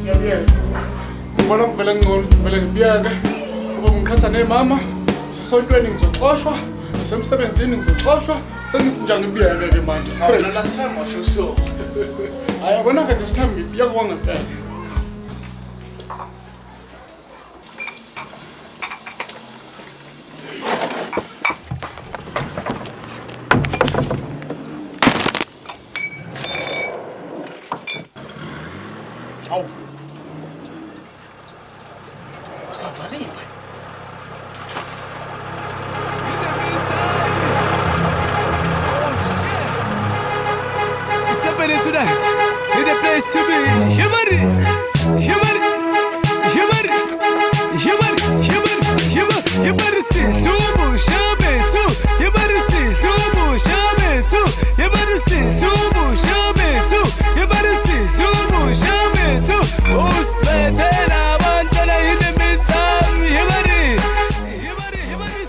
ngiyabiyeka ngibona kuvele ngivele ngibiyeke ngoba ngiqhatha nemama sisontweni ngizoxoshwa nasemsebenzini ngizoxoshwa sengithi nje ngibiyeke-ke manje straight last time washo so hayi yabona-ke this time ngibiyeka kwangempela. Awu. Usavaliwe. In the meantime, oh shit, it's happening tonight. In the place to be, humani, see, Lubu, Shabe, too, you see, Lubu, Shabe, too, you see, Lubu, Shabe, too, you see, Lubu, Shabe, too, who's better, I want to in the meantime, you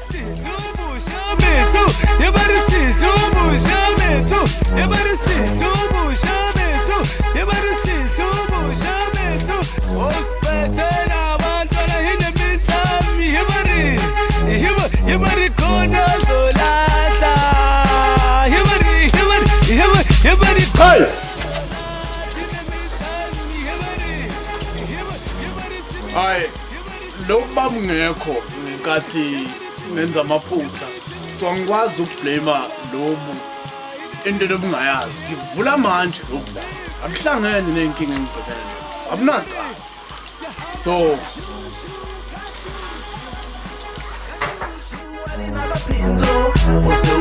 see, Lubu, Shabe, too, you see, Lubu, Shabe, too, you see, Lubu, Shabe, too, you see, Lubu, Shabe, too, who's better, I want to in the meantime, you gonna so lata, Hey! Hayi lo baba ungekho ngenkathi ngenza amaphutha so angikwazi ukublame lobu into lobungayazi ngivula manje lokudla akuhlangene nenkinga engibhekene abunaqa so Pinto, você o